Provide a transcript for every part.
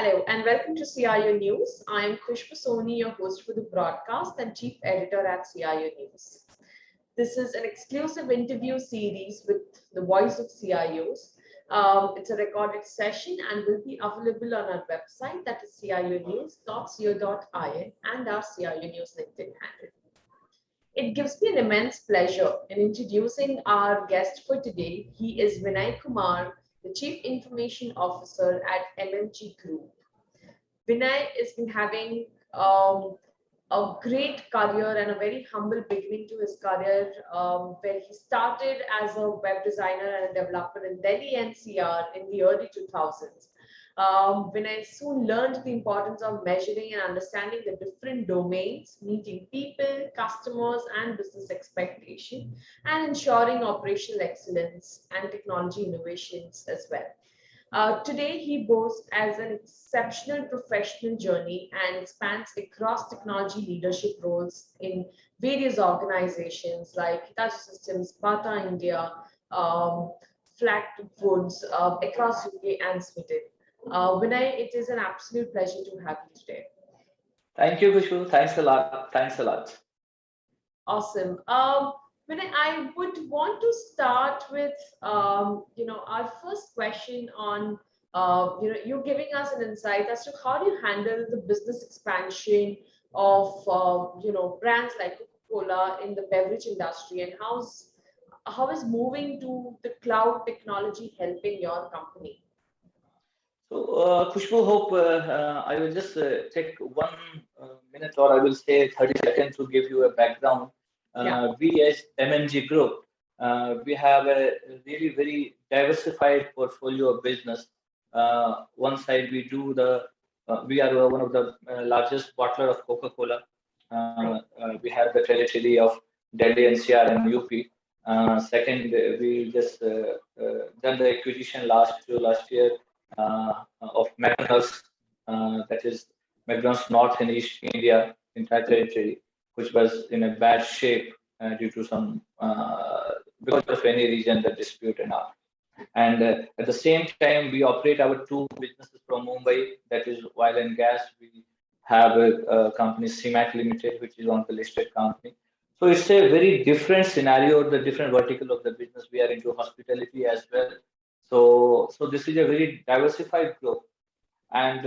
Hello and welcome to CIO News. I am Khushbu Soni, your host for the broadcast and chief editor at CIO News. This is an exclusive interview series with the voice of CIOs. It's a recorded session and will be available on our website, that is cionews.co.in, and our CIO News LinkedIn handle. It gives me an immense pleasure in introducing our guest for today. He is Vinay Kumar, the Chief Information Officer at MMG Group. Vinay has been having a great career and a very humble beginning to his career, where he started as a web designer and a developer in Delhi NCR in the early 2000s. Vinay soon learned the importance of measuring and understanding the different domains, meeting people, customers, and business expectation, and ensuring operational excellence and technology innovations as well. Today, he boasts as an exceptional professional journey and spans across technology leadership roles in various organizations like Hitachi Systems, Bata India, um, Flatwoods, across UK and Sweden. Vinay, it is an absolute pleasure to have you today. Thank you, Khushbu. Thanks a lot. Thanks a lot. Awesome. Vinay, I would want to start with, our first question on, you giving us an insight as to how do you handle the business expansion of, brands like Coca Cola in the beverage industry, and how is moving to the cloud technology helping your company? So, Khushbu, hope I will just take 1 minute, or I will say 30 seconds to give you a background. Yeah. We as MMG Group, we have a really very diversified portfolio of business. One side we are one of the largest bottler of Coca Cola. We have the territory of Delhi NCR and UP. Second, we just done the acquisition last year of McDonald's, that is McDonald's North and East India entire territory, which was in a bad shape due to some because of any reason, the dispute and all. And at the same time, we operate our two businesses from Mumbai, that is oil and gas. We have a company, CMAC Limited, which is one of the listed company. So it's a very different scenario, the different vertical of the business. We are into hospitality as well. So this is a very diversified group. And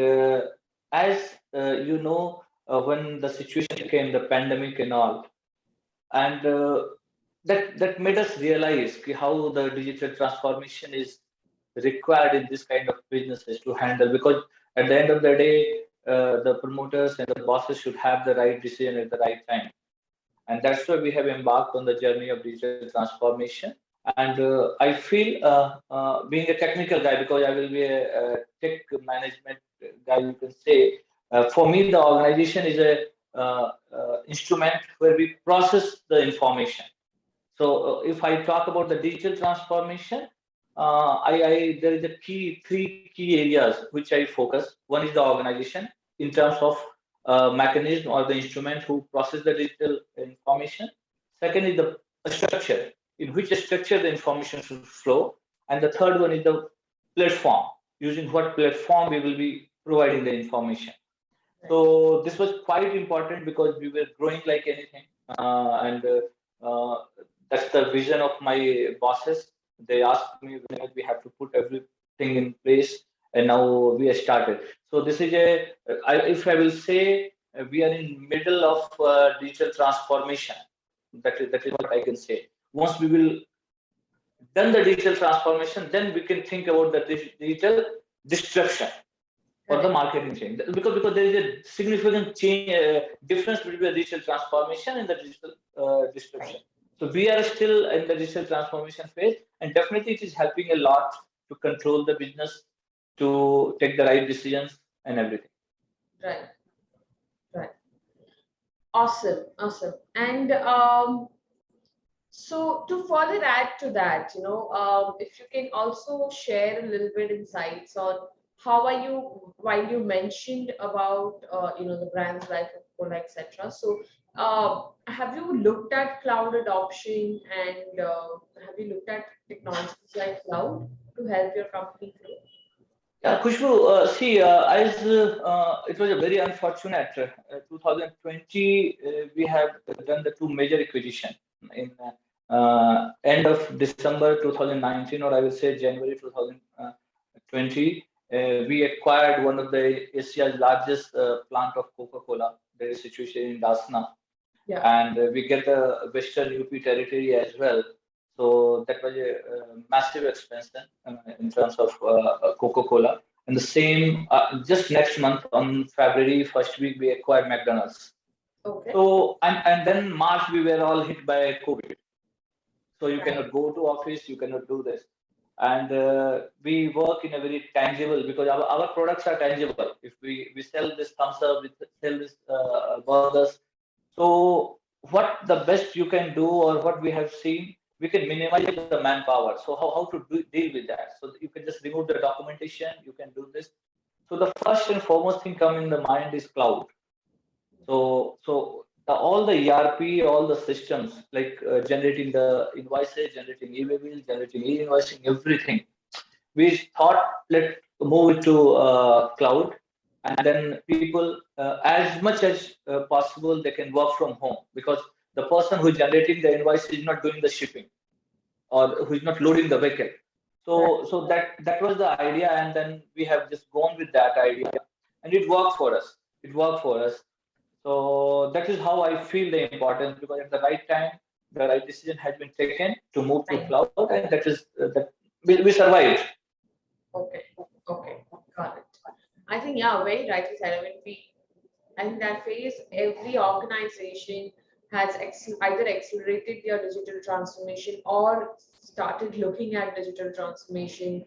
as when the situation came, the pandemic and all, and that made us realize how the digital transformation is required in this kind of businesses to handle. Because at the end of the day, the promoters and the bosses should have the right decision at the right time. And that's why we have embarked on the journey of digital transformation. And I feel, being a technical guy, because I will be a tech management guy, you can say, for me, the organization is a instrument where we process the information. So if I talk about the digital transformation, there is three key areas which I focus. One is the organization in terms of mechanism or the instrument who process the digital information. Second is the structure, in which structure the information should flow. And the third one is the platform, using what platform we will be providing the information. So this was quite important because we were growing like anything. And that's the vision of my bosses. They asked me when we have to put everything in place, and now we have started. So this is if I will say, we are in middle of digital transformation. That is what I can say. Once we will done the digital transformation, then we can think about the digital disruption or the marketing change. Because there is a significant change, difference between the digital transformation and the digital disruption. So we are still in the digital transformation phase, and definitely it is helping a lot to control the business, to take the right decisions and everything. Right. Right. Awesome. And so to further add to that, if you can also share a little bit insights on how are you, while you mentioned about, the brands like Coca-Cola, etc. So have you looked at cloud adoption, and have you looked at technologies like cloud to help your company grow? Yeah, Khushbu, see, it was a very unfortunate 2020. We have done the two major acquisition in end of December 2019, or I will say January 2020. We acquired one of the Asia's largest plant of Coca Cola. That is situated in Dasna, Yeah. and we get the Western UP territory as well. So that was a massive expansion in terms of Coca Cola. And the same, just next month on February first week, we acquired McDonald's. Okay. So and then March we were all hit by COVID. So you Right. cannot go to office, you cannot do this. And we work in a very tangible, because our products are tangible. If we sell this thumbs up, we sell this burgers. So what the best you can do, or what we have seen, we can minimize the manpower. So how to deal with that? So you can just remove the documentation, you can do this. So the first and foremost thing come in the mind is cloud. So all the ERP, all the systems like generating the invoices, generating e-bills, generating e-invoicing, everything. We thought let move it to cloud, and then people as much as possible they can work from home, because the person who is generating the invoice is not doing the shipping, or who is not loading the vehicle. Right. So that was the idea, and then we have just gone with that idea, and it worked for us. It worked for us. So that is how I feel the importance, because at the right time, the right decision has been taken to move to Right. cloud, and that is that we survived. Okay. Okay. Got it. I think, yeah, very rightly said. I mean, I think that phase, every organization has either accelerated their digital transformation or started looking at digital transformation,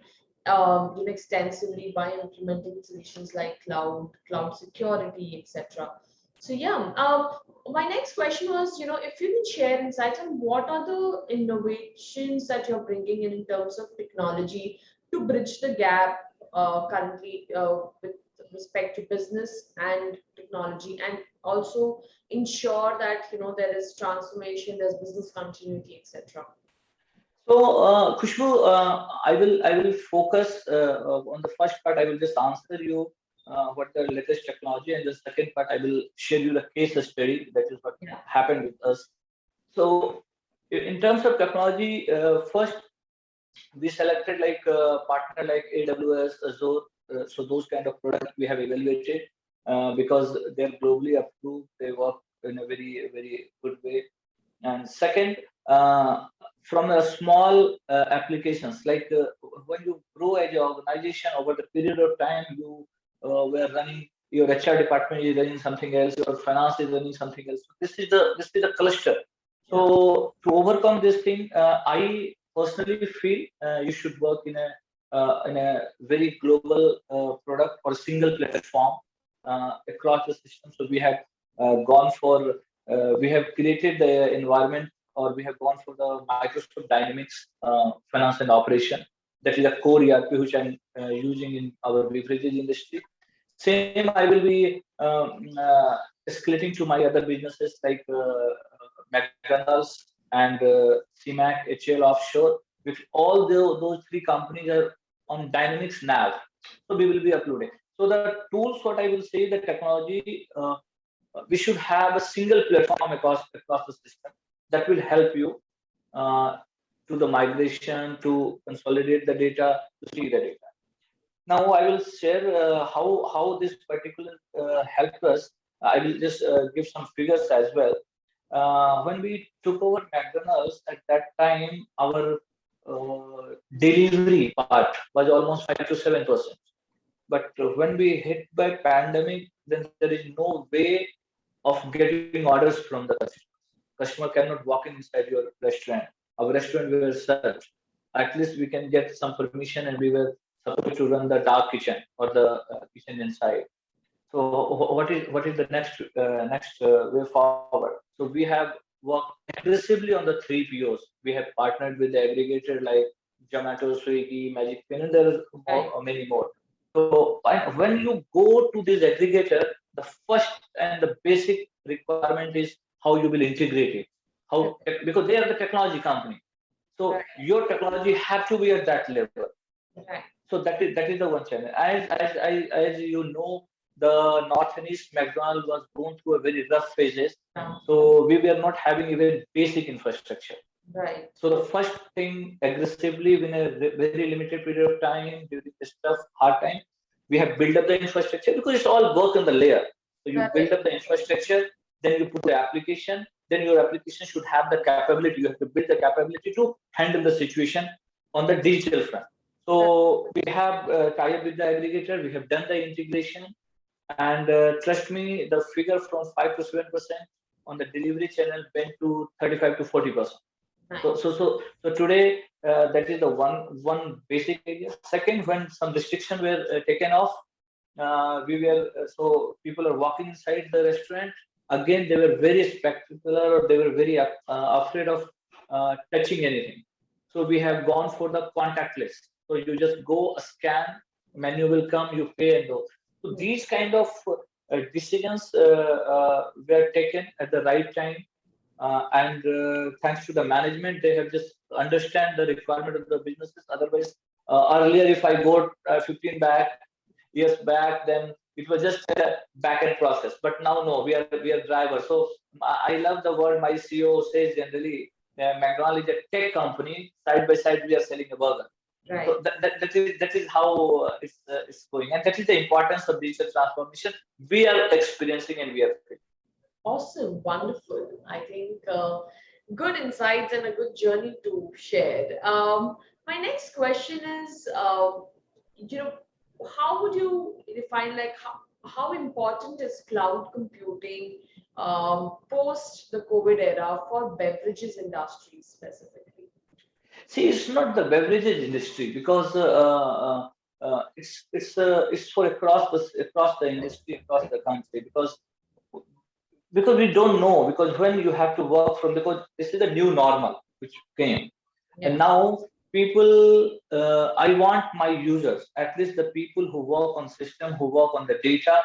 extensively by implementing solutions like cloud security, etc. So yeah, my next question was, if you can share insights on what are the innovations that you're bringing in terms of technology to bridge the gap currently with respect to business and technology, and also ensure that there is transformation, there's business continuity, etc. So, Khushbu, I will focus on the first part. I will just answer you what the latest technology, and the second part I will share you the case study. That is what Yeah. happened with us. So, in terms of technology, first we selected like partner like AWS, Azure. So those kind of products we have evaluated because they're globally approved. They work in a very good way. And second, from a small applications, like when you grow as an organization over the period of time, you were running, your HR department is running something else, your finance is running something else. So this is a cluster. Yeah. So to overcome this thing, I personally feel you should work in a very global product or single platform across the system. So we have gone for we have created the environment, or we have gone for the Microsoft Dynamics finance and operation. That is a core ERP which I'm using in our beverages industry. Same I will be escalating to my other businesses like McDonald's and CMAC, HL Offshore, which all those three companies are on Dynamics Nav. So we will be uploading. So the tools, what I will say, the technology, we should have a single platform across the system that will help you uh, to the migration, to consolidate the data, to see the data. Now I will share how this particular helped us. I will just give some figures as well. When we took over McDonald's at that time, our delivery part was almost 5 to 7%. But when we hit by pandemic, then there is no way of getting orders from the customers. Customer cannot walk in inside your restaurant. Our restaurant we were searched. At least we can get some permission, and we were supposed to run the dark kitchen or the kitchen inside. So what is the next way forward? So we have worked aggressively on the three POs. We have partnered with the aggregator like Zomato, Swiggy, Magic Pin, and there are Right. many more. So when you go to this aggregator, the first and the basic requirement is how you will integrate it. How, because they are the technology company. Right. So your technology had to be at that level. Right. So that is the one challenge. As you know, the North and East McDonald was going through a very rough phases. Yeah. So we were not having even basic infrastructure. Right. So the first thing, aggressively within a very limited period of time during this tough hard time, we have built up the infrastructure because it's all work on the layer. So you build Correct. up the infrastructure, then you put the application, then your application should have the capability. You have to build the capability to handle the situation on the digital front. So we have tied up with the aggregator, we have done the integration, and trust me, the figure from 5 to 7% on the delivery channel went to 35 to 40%. Nice. So today, that is the one basic area. Second, when some restrictions were taken off, we were so people are walking inside the restaurant. Again, they were very spectacular, or they were very afraid of touching anything. So we have gone for the contactless. So you just go, scan, menu will come, you pay and go. So these kind of decisions were taken at the right time, and thanks to the management, they have just understand the requirement of the businesses. Otherwise, earlier, if I go 15 years back, then it was just a back end process. But now, no, we are drivers. So I love the word my CEO says generally. McDonald's is a tech company. Side by side, we are selling a burger. Right. So that is how it's going, and that is the importance of digital transformation we are experiencing and we are facing. Awesome, wonderful. I think good insights and a good journey to share. My next question is, you know, how would you define like how important is cloud computing post the COVID era for beverages industry specifically? See, it's not the beverages industry because it's for across the industry, across the country, because we don't know, because when you have to work from, because this is the new normal which came. Yeah. And now people, I want my users, at least the people who work on system, who work on the data,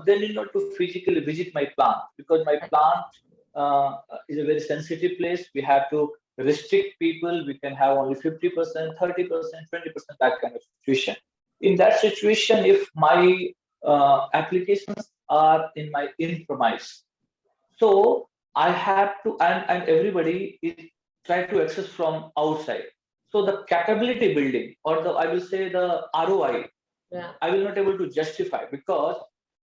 they need not to physically visit my plant, because my plant is a very sensitive place. We have to restrict people. We can have only 50%, 30%, 20%, that kind of situation. In that situation, if my applications are in my in-premise, so I have to, and everybody is try to access from outside. So the capability building, or the, I will say, the ROI, Yeah. I will not able to justify, because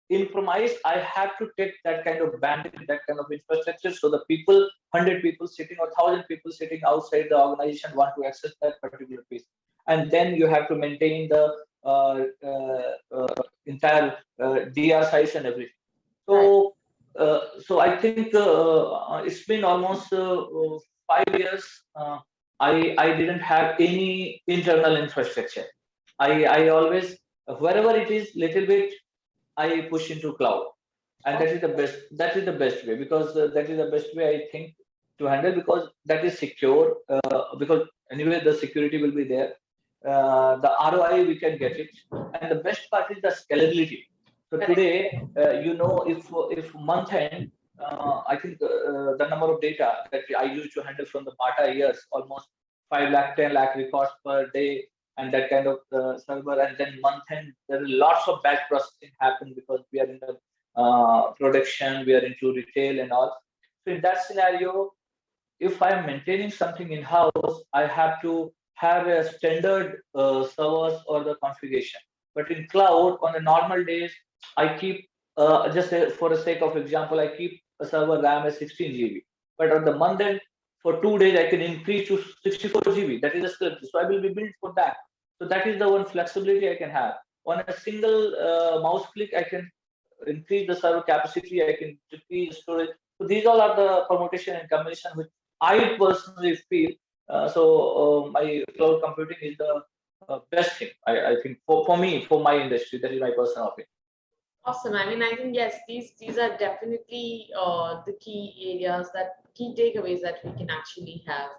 in premise I have to take that kind of bandwidth, that kind of infrastructure. So the people, 100 people sitting or 1,000 people sitting outside the organization want to access that particular piece, and then you have to maintain the entire DR size and everything. So, so I think it's been almost 5 years. I didn't have any internal infrastructure. I always, wherever it is little bit, I push into cloud, and that is the best. That is the best way, because that is the best way, I think, to handle, because that is secure. Because anyway the security will be there. The ROI we can get it, and the best part is the scalability. So today, if month end, I think the number of data that I used to handle from the Bata years, almost 5 lakh, 10 lakh records per day, and that kind of server, and then month end, there are lots of batch processing happen, because we are in the production, we are into retail and all. So in that scenario, if I am maintaining something in house, I have to have a standard servers or the configuration. But in cloud, on the normal days, I keep for the sake of example, I keep a server RAM as 16 GB. But on the month end, for 2 days, I can increase to 64 GB. That is a script. So I will be built for that. So that is the one flexibility I can have. On a single mouse click, I can increase the server capacity, I can decrease storage. So these all are the permutation and combination which I personally feel. My cloud computing is the best thing. I think for me, for my industry, that is my personal opinion. Awesome. I mean, I think yes, these are definitely the key areas, that key takeaways that we can actually have.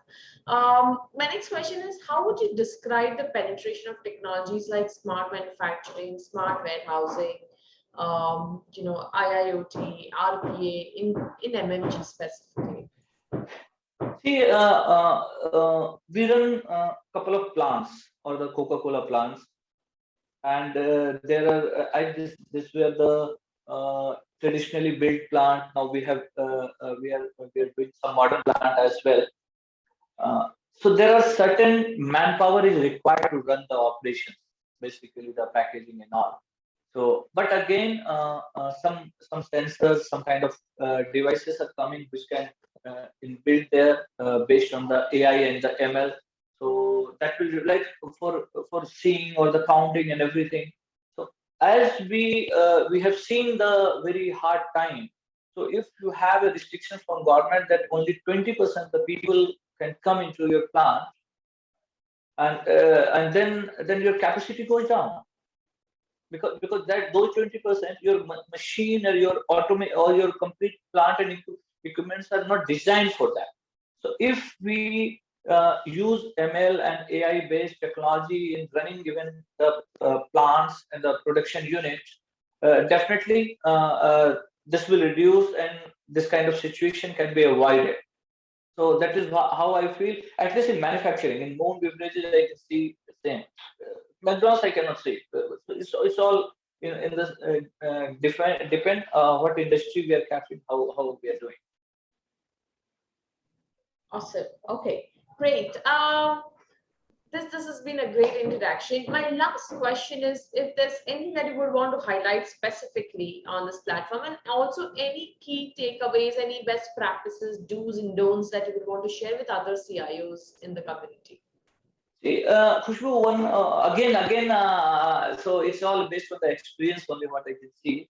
My next question is, how would you describe the penetration of technologies like smart manufacturing, smart warehousing, IIoT, RPA in MMG specifically? See, we run a couple of plants or the Coca Cola plants, and there are this were the traditionally built plant. Now we are doing some modern plant as well. So there are certain manpower is required to run the operations, basically the packaging and all. So, but again, some sensors, some kind of devices are coming which can inbuilt there based on the AI and the ML. So that will be like for seeing or the counting and everything. So as we have seen the very hard time. So if you have a restriction from government that only 20% of the people can come into your plant, and then your capacity goes down, because that those 20% your machine or your automate or your complete plant and equipments are not designed for that. So if we use ML and AI based technology in running even the plants and the production units, definitely this will reduce and this kind of situation can be avoided. So that is how I feel, at least in manufacturing. In home beverages, I can see the same. McDonald's, I cannot see. It's all in this depend what industry we are capturing, how we are doing. Awesome. Okay, great. This has been a great introduction. My last question is if there's anything that you would want to highlight specifically on this platform, and also any key takeaways, any best practices, do's and don'ts that you would want to share with other CIOs in the community. See, Khushbu, one again. So it's all based on the experience only what I can see.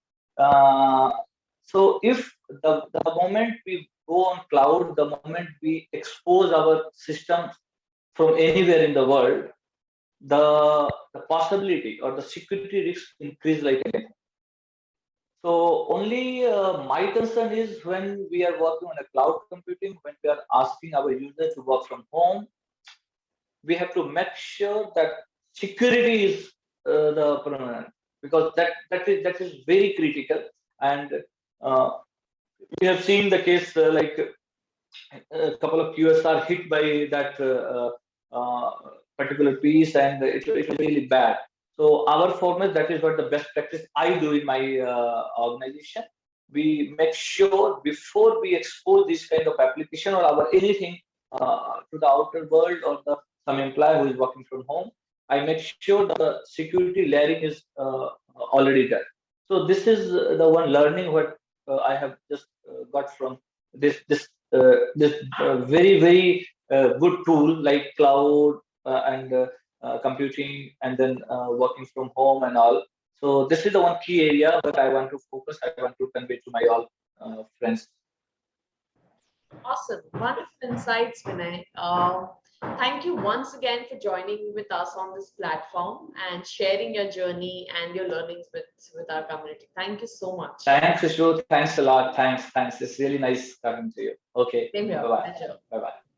So if the moment we go on cloud, the moment we expose our systems from anywhere in the world, the possibility or the security risk increase like anything. So only my concern is when we are working on a cloud computing, when we are asking our users to work from home, we have to make sure that security is the prominent, because that is very critical. And uh, we have seen the case like a couple of QSR hit by that particular piece, and it was really bad. So our format, that is what the best practice I do in my organization. We make sure before we expose this kind of application or our anything to the outer world or the some employee who is working from home, I make sure the security layering is already there. So this is the one learning what I have just got from this very good tool like cloud and computing, and then working from home and all. So this is the one key area that I want to focus. I want to convey to my all friends. Awesome. Wonderful insights, Vinay. Thank you once again for joining with us on this platform and sharing your journey and your learnings with our community. Thank you so much. Thanks, Khushbu. Thanks a lot. Thanks. It's really nice talking to you. Okay. Same here. Bye bye. Pleasure. Bye bye.